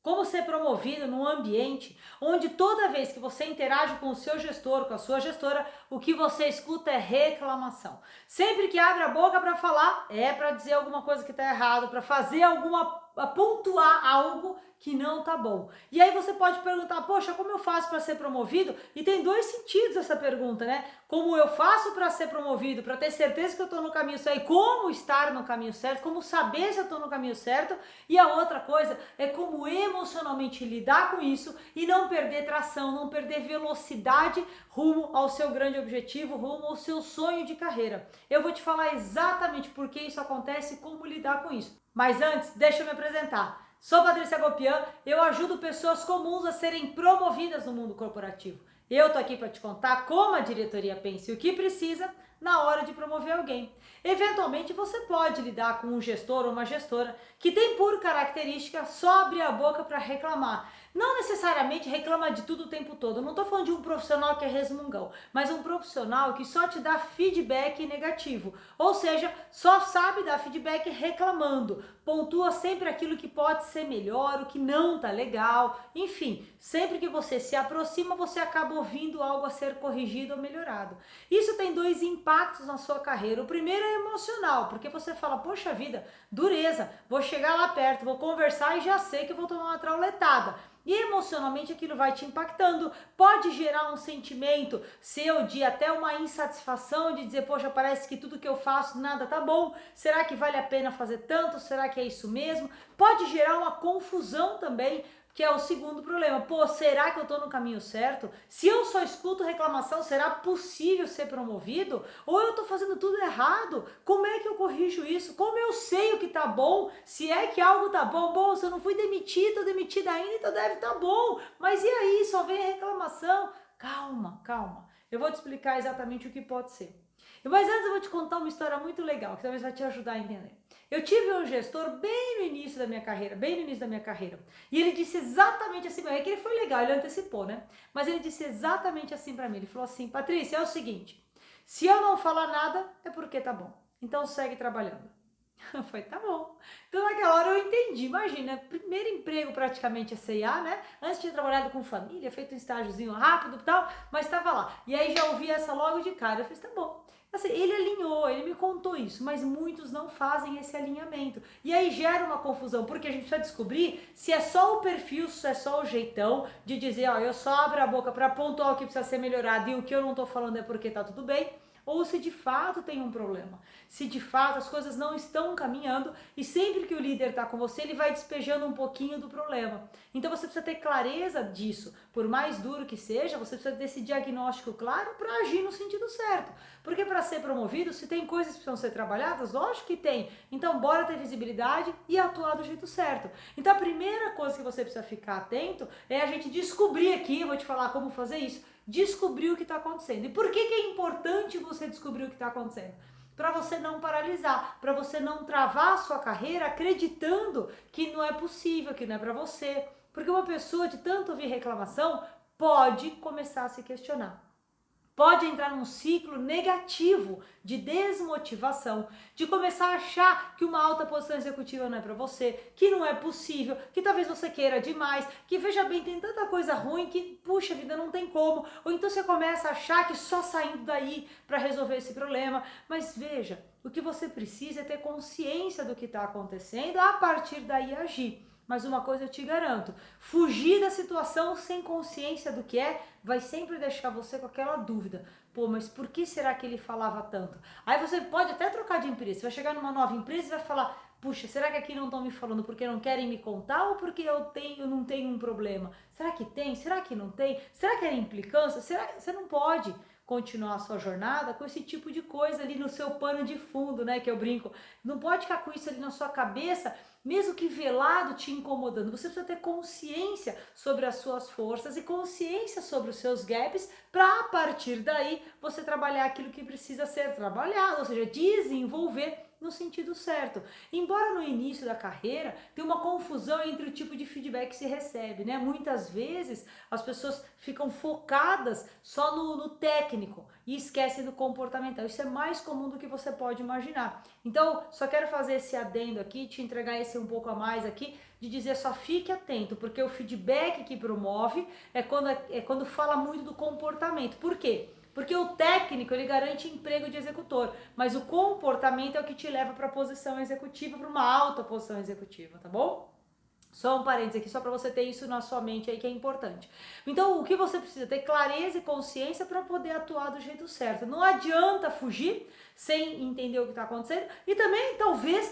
como ser promovido num ambiente onde toda vez que você interage com o seu gestor, com a sua gestora, o que você escuta é reclamação. Sempre que abre a boca para falar, é para dizer alguma coisa que está errado, para fazer pontuar algo que não tá bom. E aí você pode perguntar, poxa, como eu faço para ser promovido? E tem dois sentidos essa pergunta, né? Como eu faço para ser promovido, para ter certeza que eu estou no caminho certo, e como estar no caminho certo, como saber se eu estou no caminho certo. E a outra coisa é como emocionalmente lidar com isso e não perder tração, não perder velocidade rumo ao seu grande objetivo, rumo ao seu sonho de carreira. Eu vou te falar exatamente por que isso acontece e como lidar com isso. Mas antes, deixa eu me apresentar. Sou Patrícia Gopian, eu ajudo pessoas comuns a serem promovidas no mundo corporativo. Eu tô aqui para te contar como a diretoria pensa e o que precisa na hora de promover alguém. Eventualmente você pode lidar com um gestor ou uma gestora que tem por característica só abrir a boca para reclamar. Não necessariamente reclama de tudo o tempo todo. Eu não estou falando de um profissional que é resmungão, mas um profissional que só te dá feedback negativo. Ou seja, só sabe dar feedback reclamando. Pontua sempre aquilo que pode ser melhor, o que não tá legal. Enfim, sempre que você se aproxima, você acaba ouvindo algo a ser corrigido ou melhorado. Isso tem dois impactos na sua carreira. O primeiro é emocional, porque você fala, poxa vida, dureza, vou chegar lá perto, vou conversar e já sei que eu vou tomar uma trauletada. E emocionalmente aquilo vai te impactando, pode gerar um sentimento seu de até uma insatisfação, de dizer, poxa, parece que tudo que eu faço nada tá bom, será que vale a pena fazer tanto, será que é isso mesmo? Pode gerar uma confusão também, que é o segundo problema. Pô, será que eu tô no caminho certo? Se eu só escuto reclamação, será possível ser promovido? Ou eu tô fazendo tudo errado? Como é que eu corrijo isso? Como eu sei o que tá bom? Se é que algo tá bom? Bom, se eu não fui demitido, tô demitida ainda, então deve tá bom. Mas e aí? Só vem reclamação? Calma, calma. Eu vou te explicar exatamente o que pode ser. Mas antes eu vou te contar uma história muito legal, que talvez vai te ajudar a entender. Eu tive um gestor bem no início da minha carreira, e ele disse exatamente assim, é que ele foi legal, ele antecipou, né? Mas ele disse exatamente assim pra mim, ele falou assim, Patrícia, é o seguinte, se eu não falar nada, é porque tá bom, então segue trabalhando. Eu falei, tá bom. Então naquela hora eu entendi, imagina, primeiro emprego praticamente a C&A, né? Antes tinha trabalhado com família, feito um estágiozinho rápido e tal, mas estava lá. E aí já ouvi essa logo de cara, eu falei, tá bom. Assim, ele alinhou, ele me contou isso, mas muitos não fazem esse alinhamento. E aí gera uma confusão, porque a gente precisa descobrir se é só o perfil, se é só o jeitão de dizer, ó, eu só abro a boca para pontuar o que precisa ser melhorado e o que eu não tô falando é porque tá tudo bem, ou se de fato tem um problema, se de fato as coisas não estão caminhando e sempre que o líder está com você, ele vai despejando um pouquinho do problema. Então você precisa ter clareza disso, por mais duro que seja, você precisa desse diagnóstico claro para agir no sentido certo. Porque para ser promovido, se tem coisas que precisam ser trabalhadas, lógico que tem. Então bora ter visibilidade e atuar do jeito certo. Então a primeira coisa que você precisa ficar atento é a gente descobrir aqui, eu vou te falar como fazer isso, descobrir o que está acontecendo. E por que é importante você descobrir o que está acontecendo? Para você não paralisar, para você não travar a sua carreira acreditando que não é possível, que não é para você. Porque uma pessoa de tanto ouvir reclamação pode começar a se questionar. Pode entrar num ciclo negativo de desmotivação, de começar a achar que uma alta posição executiva não é para você, que não é possível, que talvez você queira demais, que veja bem, tem tanta coisa ruim que, puxa vida, não tem como. Ou então você começa a achar que só saindo daí para resolver esse problema. Mas veja, o que você precisa é ter consciência do que está acontecendo, a partir daí agir. Mas uma coisa eu te garanto, fugir da situação sem consciência do que é, vai sempre deixar você com aquela dúvida. Pô, mas por que será que ele falava tanto? Aí você pode até trocar de empresa, você vai chegar numa nova empresa e vai falar, puxa, será que aqui não estão me falando porque não querem me contar ou porque eu não tenho um problema? Será que tem? Será que não tem? Será que era implicância? Será que você não pode continuar a sua jornada com esse tipo de coisa ali no seu pano de fundo, né, que eu brinco. Não pode ficar com isso ali na sua cabeça, mesmo que velado te incomodando. Você precisa ter consciência sobre as suas forças e consciência sobre os seus gaps para a partir daí você trabalhar aquilo que precisa ser trabalhado, ou seja, desenvolver no sentido certo. Embora no início da carreira tenha uma confusão entre o tipo de feedback que se recebe, né? Muitas vezes as pessoas ficam focadas só no técnico e esquecem do comportamental. Isso é mais comum do que você pode imaginar. Então, só quero fazer esse adendo aqui, te entregar esse um pouco a mais aqui, de dizer só fique atento, porque o feedback que promove é quando fala muito do comportamento. Por quê? Porque o técnico, ele garante emprego de executor, mas o comportamento é o que te leva para a posição executiva, para uma alta posição executiva, tá bom? Só um parênteses aqui, só para você ter isso na sua mente aí, que é importante. Então, o que você precisa? Ter clareza e consciência para poder atuar do jeito certo. Não adianta fugir sem entender o que está acontecendo. E também, talvez,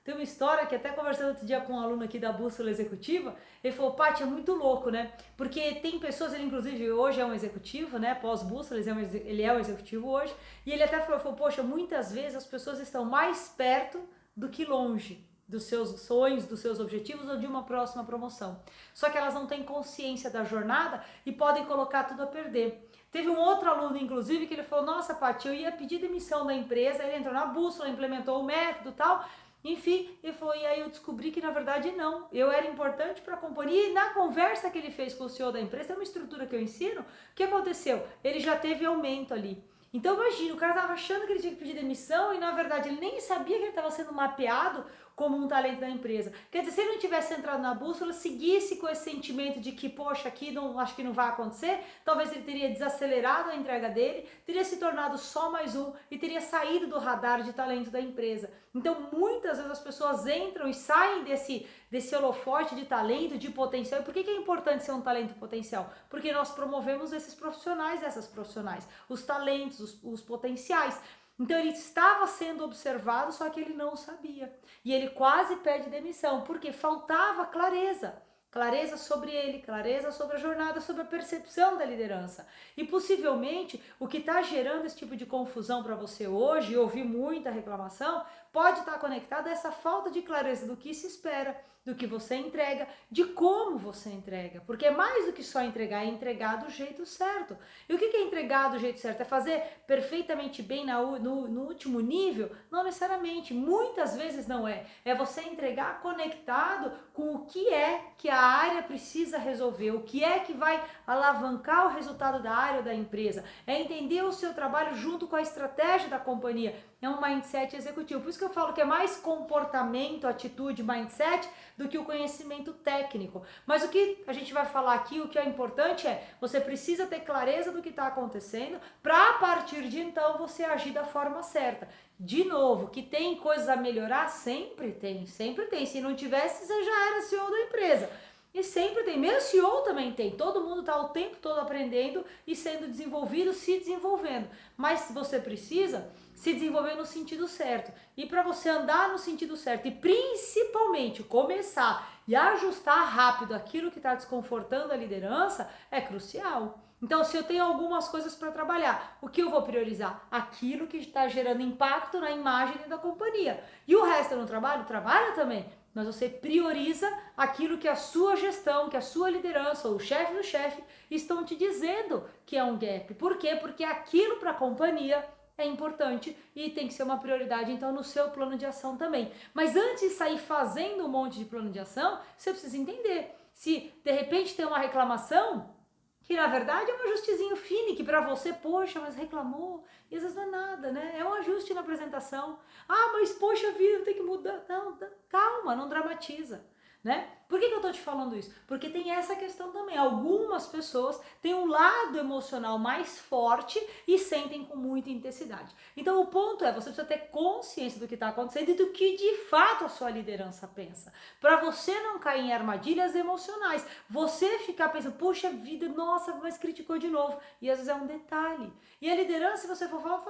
tem uma história que até conversando outro dia com um aluno aqui da Bússola Executiva, ele falou, Paty, é muito louco, né? Porque tem pessoas, ele inclusive hoje é um executivo, né? Pós-Bússola, ele é um executivo hoje, e ele até falou, poxa, muitas vezes as pessoas estão mais perto do que longe dos seus sonhos, dos seus objetivos ou de uma próxima promoção. Só que elas não têm consciência da jornada e podem colocar tudo a perder. Teve um outro aluno, inclusive, que ele falou, nossa, Paty, eu ia pedir demissão da empresa, ele entrou na bússola, implementou o método e tal, enfim, ele falou, e aí eu descobri que na verdade não, eu era importante para a companhia e na conversa que ele fez com o CEO da empresa, é uma estrutura que eu ensino, o que aconteceu? Ele já teve aumento ali. Então imagina, o cara estava achando que ele tinha que pedir demissão e na verdade ele nem sabia que ele estava sendo mapeado como um talento da empresa. Quer dizer, se ele não tivesse entrado na bússola, seguisse com esse sentimento de que, poxa, aqui não, acho que não vai acontecer, talvez ele teria desacelerado a entrega dele, teria se tornado só mais um e teria saído do radar de talento da empresa. Então, muitas vezes as pessoas entram e saem desse holofote de talento, de potencial. E por que é importante ser um talento potencial? Porque nós promovemos esses profissionais, essas profissionais, os talentos, os potenciais. Então ele estava sendo observado, só que ele não sabia. E ele quase pede demissão, porque faltava clareza. Clareza sobre ele, clareza sobre a jornada, sobre a percepção da liderança. E possivelmente o que está gerando esse tipo de confusão para você hoje, e ouvir muita reclamação, pode estar conectado a essa falta de clareza do que se espera, do que você entrega, de como você entrega. Porque é mais do que só entregar, é entregar do jeito certo. E o que é entregar do jeito certo? É fazer perfeitamente bem no último nível? Não necessariamente, muitas vezes não é. É você entregar conectado com o que é que a área precisa resolver, o que é que vai alavancar o resultado da área ou da empresa. É entender o seu trabalho junto com a estratégia da companhia. É um mindset executivo. Por isso que eu falo que é mais comportamento, atitude, mindset do que o conhecimento técnico. Mas o que a gente vai falar aqui, o que é importante é você precisa ter clareza do que está acontecendo para a partir de então você agir da forma certa. De novo, que tem coisas a melhorar? Sempre tem, sempre tem. Se não tivesse, você já era CEO da empresa. E sempre tem, mesmo CEO também tem, todo mundo está o tempo todo aprendendo e sendo desenvolvido, se desenvolvendo. Mas você precisa se desenvolver no sentido certo. E para você andar no sentido certo e principalmente começar e ajustar rápido aquilo que está desconfortando a liderança, é crucial. Então, se eu tenho algumas coisas para trabalhar, o que eu vou priorizar? Aquilo que está gerando impacto na imagem da companhia. E o resto eu não trabalho? Trabalha também. Mas você prioriza aquilo que a sua gestão, que a sua liderança, ou o chefe do chefe estão te dizendo que é um gap. Por quê? Porque aquilo para a companhia é importante e tem que ser uma prioridade, então, no seu plano de ação também. Mas antes de sair fazendo um monte de plano de ação, você precisa entender se, de repente, tem uma reclamação que, na verdade, é um ajustezinho fino, que para você, poxa, mas reclamou, e às vezes não é nada, né? É um ajuste na apresentação. Ah, mas poxa vida, tem que mudar. Não, calma, não dramatiza. Né? Por que eu tô te falando isso? Porque tem essa questão também. Algumas pessoas têm um lado emocional mais forte e sentem com muita intensidade. Então o ponto é, você precisa ter consciência do que está acontecendo e do que de fato a sua liderança pensa. Para você não cair em armadilhas emocionais. Você ficar pensando, puxa vida, nossa, mas criticou de novo. E às vezes é um detalhe. E a liderança, se você for falar,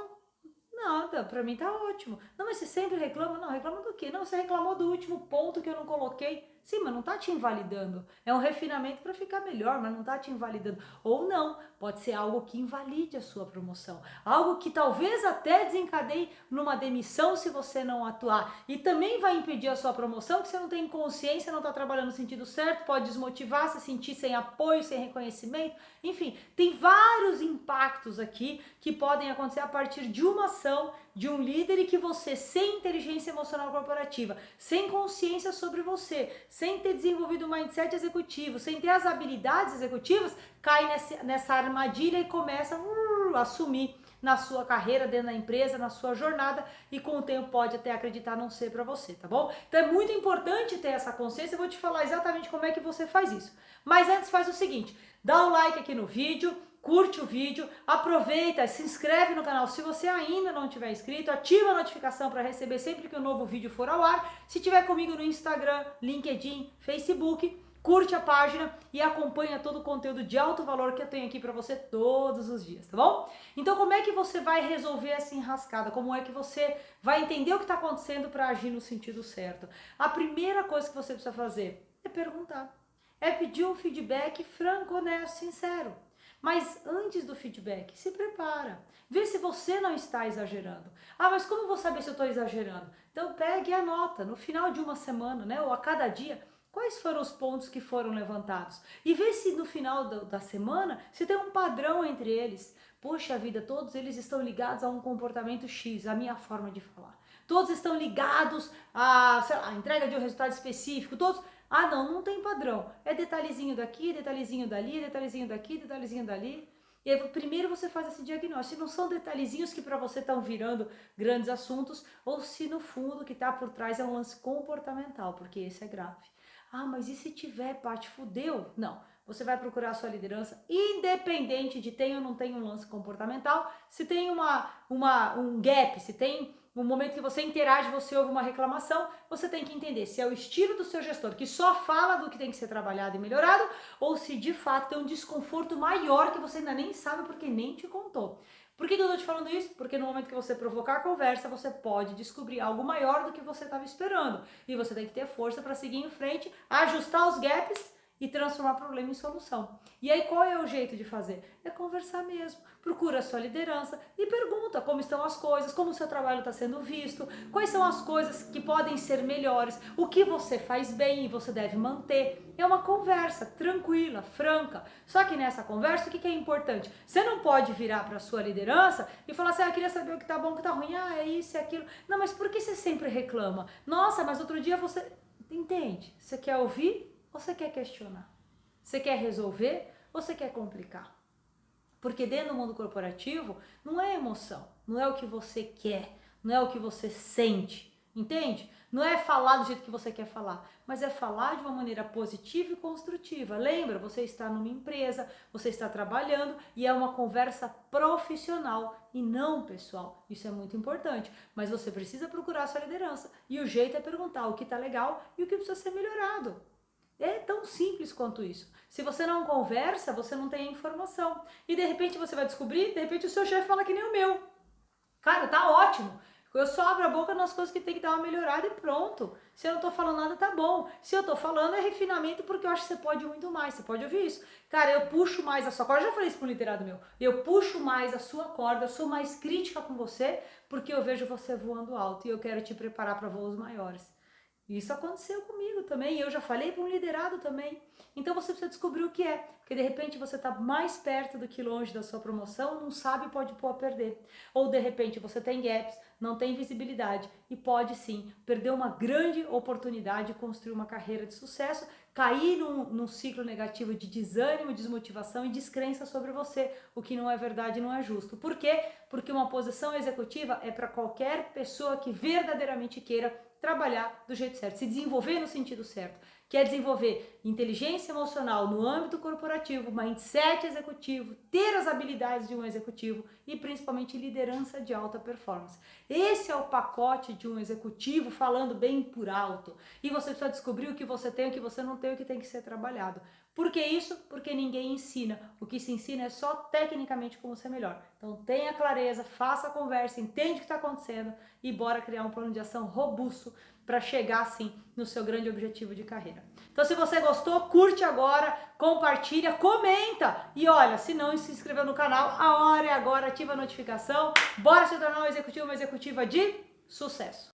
nada, pra mim tá ótimo. Não, mas você sempre reclama? Não, reclama do quê? Não, você reclamou do último ponto que eu não coloquei. Sim, mas não tá te invalidando. É um refinamento para ficar melhor, mas não tá te invalidando. Ou não, pode ser algo que invalide a sua promoção. Algo que talvez até desencadeie numa demissão se você não atuar. E também vai impedir a sua promoção, que você não tem consciência, não tá trabalhando no sentido certo, pode desmotivar, se sentir sem apoio, sem reconhecimento. Enfim, tem vários impactos aqui que podem acontecer a partir de uma ação de um líder e que você, sem inteligência emocional corporativa, sem consciência sobre você, sem ter desenvolvido um mindset executivo, sem ter as habilidades executivas, cai nessa armadilha e começa a assumir na sua carreira, dentro da empresa, na sua jornada, e com o tempo pode até acreditar não ser para você, tá bom? Então é muito importante ter essa consciência, eu vou te falar exatamente como é que você faz isso. Mas antes faz o seguinte, dá um like aqui no vídeo, curte o vídeo, aproveita, se inscreve no canal se você ainda não tiver inscrito, ativa a notificação para receber sempre que um novo vídeo for ao ar. Se tiver comigo no Instagram, LinkedIn, Facebook, curte a página e acompanha todo o conteúdo de alto valor que eu tenho aqui para você todos os dias, tá bom? Então como é que você vai resolver essa enrascada? Como é que você vai entender o que está acontecendo para agir no sentido certo? A primeira coisa que você precisa fazer é perguntar. É pedir um feedback franco, honesto, sincero. Mas antes do feedback, se prepara. Vê se você não está exagerando. Ah, mas como eu vou saber se eu estou exagerando? Então pegue e anota no final de uma semana, né, ou a cada dia, quais foram os pontos que foram levantados. E vê se no final da semana, se tem um padrão entre eles. Poxa vida, todos eles estão ligados a um comportamento X, a minha forma de falar. Todos estão ligados a, sei lá, a entrega de um resultado específico, todos... Ah, não tem padrão. É detalhezinho daqui, detalhezinho dali, detalhezinho daqui, detalhezinho dali. E aí, primeiro você faz esse diagnóstico. Se não são detalhezinhos que para você estão virando grandes assuntos, ou se no fundo o que está por trás é um lance comportamental, porque esse é grave. Ah, mas e se tiver, Paty, fudeu? Não. Você vai procurar a sua liderança, independente de tem ou não tem um lance comportamental, se tem um gap, se tem no momento que você interage, você ouve uma reclamação, você tem que entender se é o estilo do seu gestor que só fala do que tem que ser trabalhado e melhorado, ou se de fato tem um desconforto maior que você ainda nem sabe porque nem te contou. Por que eu estou te falando isso? Porque no momento que você provocar a conversa, você pode descobrir algo maior do que você estava esperando. E você tem que ter força para seguir em frente, ajustar os gaps e transformar problema em solução. E aí qual é o jeito de fazer? É conversar mesmo. Procura a sua liderança e pergunta como estão as coisas, como o seu trabalho está sendo visto, quais são as coisas que podem ser melhores, o que você faz bem e você deve manter. É uma conversa tranquila, franca. Só que nessa conversa, o que é importante? Você não pode virar para a sua liderança e falar assim, queria saber o que está bom, o que está ruim, é isso, é aquilo. Não, mas por que você sempre reclama? Nossa, mas outro dia você... Entende? Você quer ouvir? Ou você quer questionar? Você quer resolver ou você quer complicar? Porque dentro do mundo corporativo não é emoção, não é o que você quer, não é o que você sente, entende? Não é falar do jeito que você quer falar, mas é falar de uma maneira positiva e construtiva. Lembra, você está numa empresa, você está trabalhando e é uma conversa profissional e não pessoal. Isso é muito importante, mas você precisa procurar a sua liderança e o jeito é perguntar o que está legal e o que precisa ser melhorado. É tão simples quanto isso. Se você não conversa, você não tem a informação. E de repente você vai descobrir, de repente o seu chefe fala que nem o meu. Cara, tá ótimo. Eu só abro a boca nas coisas que tem que dar uma melhorada e pronto. Se eu não tô falando nada, tá bom. Se eu tô falando, é refinamento porque eu acho que você pode muito mais. Você pode ouvir isso. Cara, eu puxo mais a sua corda. Eu já falei isso pro liderado meu. Eu puxo mais a sua corda, eu sou mais crítica com você porque eu vejo você voando alto e eu quero te preparar para voos maiores. Isso aconteceu comigo também, eu já falei para um liderado também. Então você precisa descobrir o que é, porque de repente você está mais perto do que longe da sua promoção, não sabe e pode pôr a perder. Ou de repente você tem gaps, não tem visibilidade e pode sim perder uma grande oportunidade de construir uma carreira de sucesso, cair num ciclo negativo de desânimo, desmotivação e descrença sobre você, o que não é verdade e não é justo. Por quê? Porque uma posição executiva é para qualquer pessoa que verdadeiramente queira trabalhar do jeito certo, se desenvolver no sentido certo, que é desenvolver inteligência emocional no âmbito corporativo, mindset executivo, ter as habilidades de um executivo e principalmente liderança de alta performance. Esse é o pacote de um executivo falando bem por alto. E você precisa descobrir o que você tem, o que você não tem, o que tem que ser trabalhado. Por que isso? Porque ninguém ensina. O que se ensina é só tecnicamente como ser melhor. Então tenha clareza, faça a conversa, entende o que está acontecendo e bora criar um plano de ação robusto para chegar assim no seu grande objetivo de carreira. Então se você gostou, curte agora, compartilha, comenta e olha, se não se inscreveu no canal, a hora é agora, ativa a notificação, bora se tornar um executivo, uma executiva de sucesso.